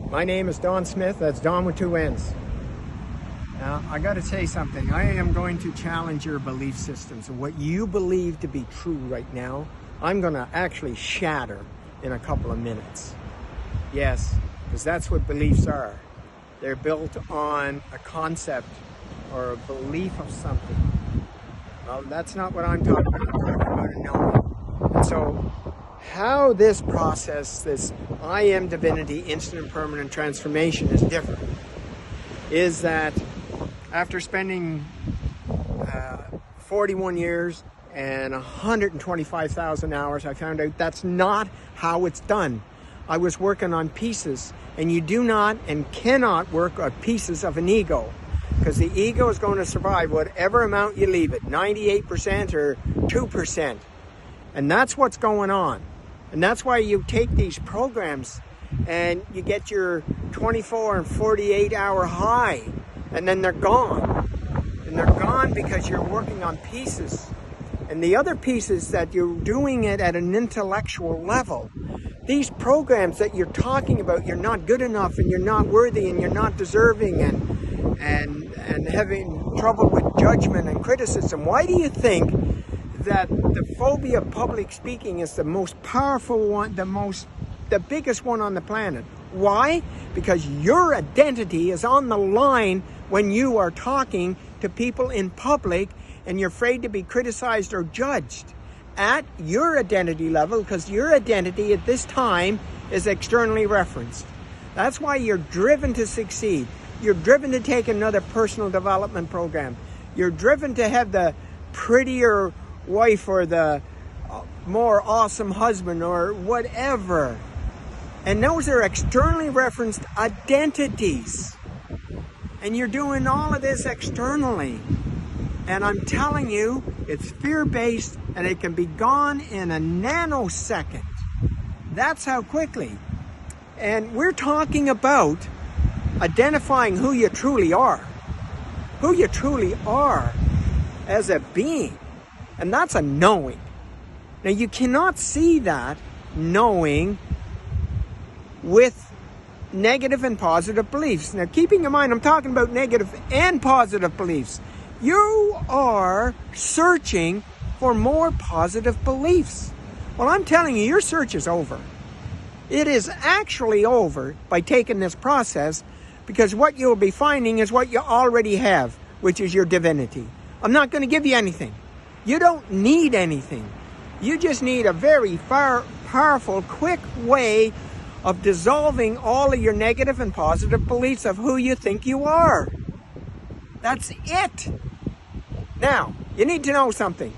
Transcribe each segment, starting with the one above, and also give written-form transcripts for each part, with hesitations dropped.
My name is Don Smith. That's Don with two N's. Now, I got to say something. I am going to challenge your belief systems. And what you believe to be true right now, I'm going to actually shatter in a couple of minutes. Yes, because that's what beliefs are. They're built on a concept or a belief of something. Well, that's not what I'm talking about. I'm talking about a knowing. And so, how this process, this I am divinity, instant and permanent transformation is different, is that after spending 41 years and 125,000 hours, I found out that's not how it's done. I was working on pieces, and you do not and cannot work on pieces of an ego, because the ego is going to survive whatever amount you leave it, 98% or 2%. And that's what's going on. And that's why you take these programs and you get your 24 and 48 hour high, and then they're gone. And they're gone because you're working on pieces. And the other pieces that you're doing it at an intellectual level. These programs that you're talking about, you're not good enough and you're not worthy and you're not deserving and having trouble with judgment and criticism. Why do you think that the phobia of public speaking is the most powerful one, the biggest one on the planet? Why? Because your identity is on the line when you are talking to people in public and you're afraid to be criticized or judged at your identity level, because your identity at this time is externally referenced. That's why you're driven to succeed. You're driven to take another personal development program. You're driven to have the prettier wife or the more awesome husband or whatever. And those are externally referenced identities. And you're doing all of this externally. And I'm telling you, it's fear-based and it can be gone in a nanosecond. That's how quickly. And we're talking about identifying who you truly are. Who you truly are as a being. And that's a knowing. Now, you cannot see that knowing with negative and positive beliefs. Now, keeping in mind, I'm talking about negative and positive beliefs. You are searching for more positive beliefs. Well, I'm telling you, your search is over. It is actually over by taking this process, because what you'll be finding is what you already have, which is your divinity. I'm not going to give you anything. You don't need anything. You just need a very powerful, quick way of dissolving all of your negative and positive beliefs of who you think you are. That's it. Now, you need to know something.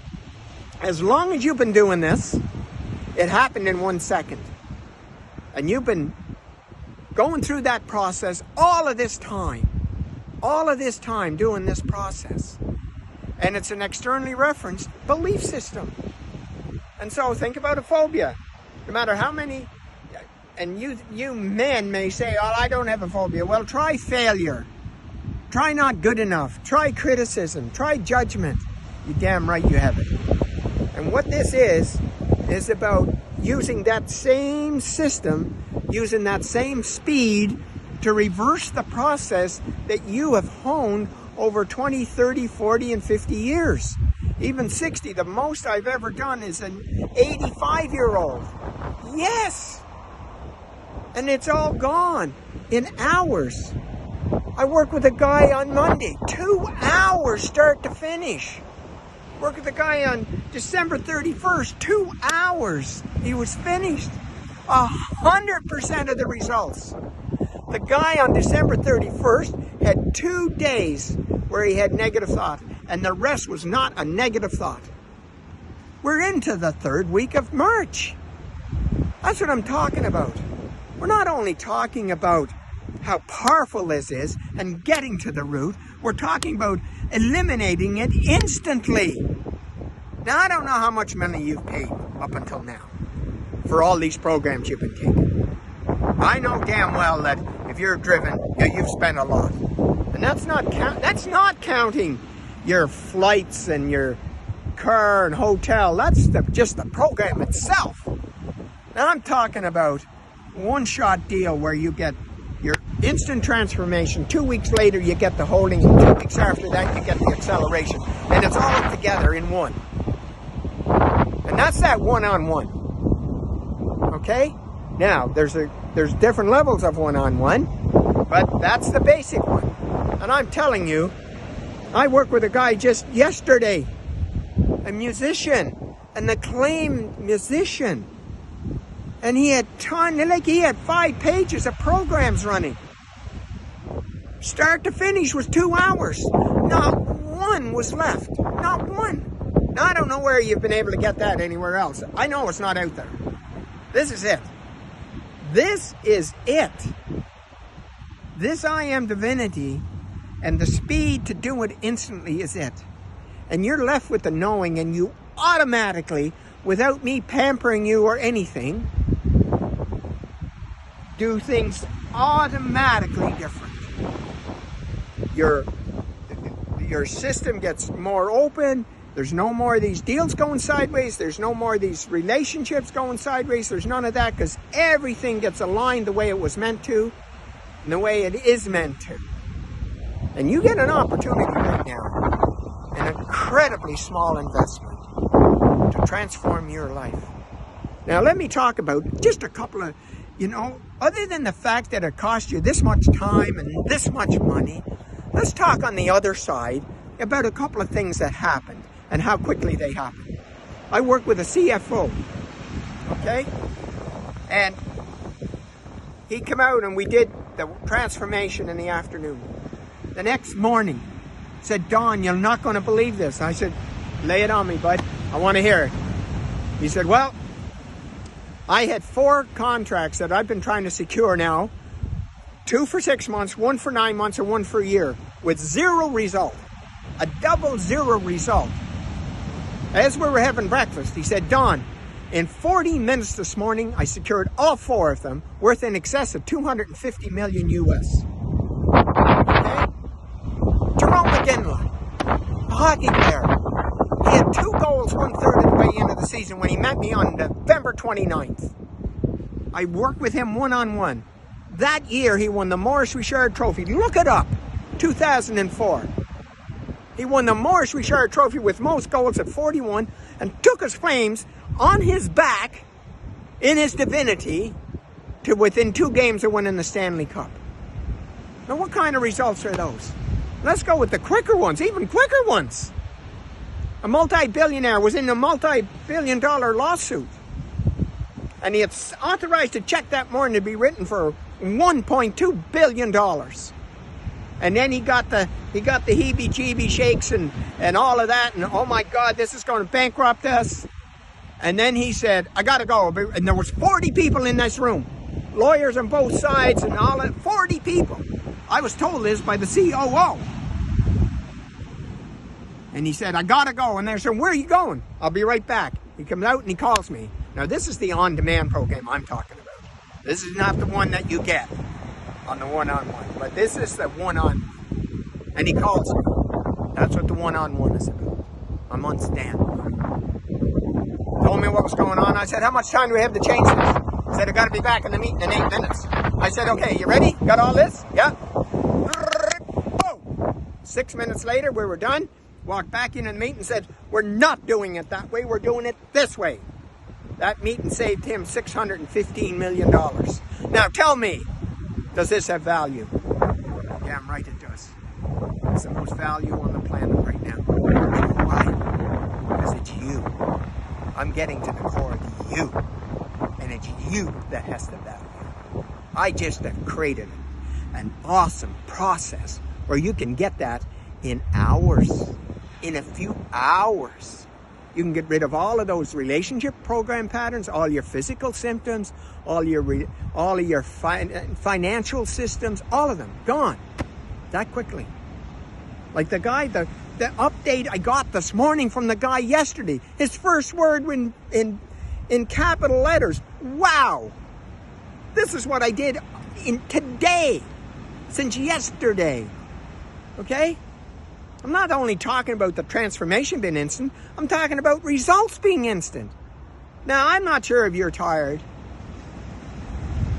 As long as you've been doing this, it happened in 1 second. And you've been going through that process all of this time doing this process. And it's an externally referenced belief system. And so think about a phobia. No matter how many, and you men may say, oh, I don't have a phobia. Well, try failure. Try not good enough. Try criticism. Try judgment. You're damn right you have it. And what this is about using that same system, using that same speed to reverse the process that you have honed over 20, 30, 40, and 50 years. Even 60. The most I've ever done is an 85-year-old. Yes! And it's all gone in hours. I worked with a guy on Monday. 2 hours start to finish. Worked with a guy on December 31st. 2 hours. He was finished. 100% of the results. The guy on December 31st had 2 days where he had negative thought, and the rest was not a negative thought. We're into the 3rd week of March. That's what I'm talking about. We're not only talking about how powerful this is and getting to the root, we're talking about eliminating it instantly. Now, I don't know how much money you've paid up until now for all these programs you've been taking. I know damn well that if you're driven, you've spent a lot. And that's not counting your flights and your car and hotel. That's just the program itself. Now I'm talking about one-shot deal where you get instant transformation. 2 weeks later, you get the holding. 2 weeks after that, you get the acceleration. And it's all together in one. And that's that one-on-one. Okay? Now, there's different levels of one-on-one, but that's the basic one. And I'm telling you, I worked with a guy just yesterday, a musician, an acclaimed musician. And he had he had 5 pages of programs running. Start to finish was 2 hours. Not one was left. Not one. Now, I don't know where you've been able to get that anywhere else. I know it's not out there. This is it. This is it. This I Am Divinity and the speed to do it instantly is it. And you're left with the knowing, and you automatically, without me pampering you or anything, do things automatically different. Your system gets more open. There's no more of these deals going sideways. There's no more of these relationships going sideways. There's none of that, because everything gets aligned the way it was meant to and the way it is meant to. And you get an opportunity right now, an incredibly small investment, to transform your life. Now, let me talk about just a couple of, other than the fact that it cost you this much time and this much money, let's talk on the other side about a couple of things that happened and how quickly they happened. I work with a CFO, okay? And he came out and we did the transformation in the afternoon. The next morning, said, Don, you're not going to believe this. I said, lay it on me, bud. I want to hear it. He said, well, I had 4 contracts that I've been trying to secure now. 2 for 6 months, 1 for 9 months, and 1 for a year, with 0 result. A double 0 result. As we were having breakfast, he said, Don, in 40 minutes this morning, I secured all 4 of them, worth in excess of $250 million US. Okay? Jerome McGinley, a hockey player. He had 2 goals 1/3 of the way into the season when he met me on November 29th. I worked with him one-on-one. That year, he won the Maurice Richard Trophy. Look it up. 2004. He won the Maurice Richard Trophy with most goals at 41 and took his Flames on his back in his divinity to within 2 games of winning the Stanley Cup. Now, what kind of results are those? Let's go with the quicker ones, even quicker ones. A multi-billionaire was in a multi-billion-dollar lawsuit. And he had authorized a check that morning to be written for $1.2 billion. And then he got the heebie-jeebie shakes and all of that. And oh my God, this is going to bankrupt us. And then he said, I got to go. And there was 40 people in this room. Lawyers on both sides and all that. 40 people. I was told this by the COO. And he said, I got to go. And they said, where are you going? I'll be right back. He comes out and he calls me. Now, this is the on-demand program I'm talking about. This is not the one that you get on the one-on-one. But this is the one-on-one. And he calls me. That's what the one-on-one is about. I'm on standby. Told me what was going on. I said, how much time do we have to change this? He said, I got to be back in the meeting in 8 minutes. I said, okay, you ready? Got all this? Yeah. 6 minutes later, we were done. Walked back into the meeting and said, we're not doing it that way. We're doing it this way. That meeting saved him $615 million. Now tell me, does this have value? Damn right it does. It's the most value on the planet right now. Why? Because it's you. I'm getting to the core of you. And it's you that has the value. I just have created an awesome process where you can get that in hours. In a few hours. You can get rid of all of those relationship program patterns, all your physical symptoms, all of your financial systems, all of them gone that quickly. Like the guy, the update I got this morning from the guy yesterday, his first word in capital letters. Wow, this is what I did today, since yesterday. Okay. I'm not only talking about the transformation being instant, I'm talking about results being instant. Now, I'm not sure if you're tired.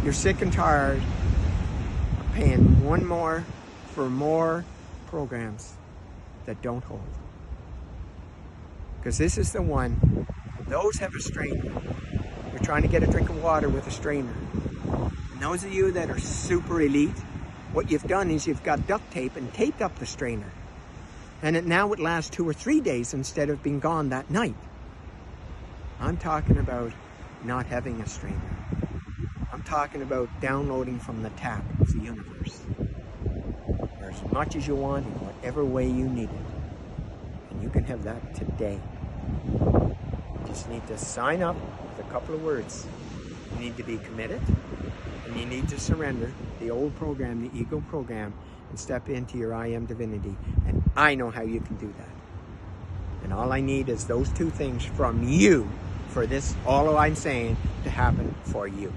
You're sick and tired paying one more for more programs that don't hold. Because this is the one, those have a strainer. You're trying to get a drink of water with a strainer. And those of you that are super elite, what you've done is you've got duct tape and taped up the strainer. And now it lasts 2 or 3 days instead of being gone that night. I'm talking about not having a strainer. I'm talking about downloading from the tap of the universe. Or as much as you want in whatever way you need it. And you can have that today. You just need to sign up with a couple of words. You need to be committed, and you need to surrender the old program, the ego program, and step into your I am divinity. And I know how you can do that. And all I need is those two things from you for this, all I'm saying, to happen for you.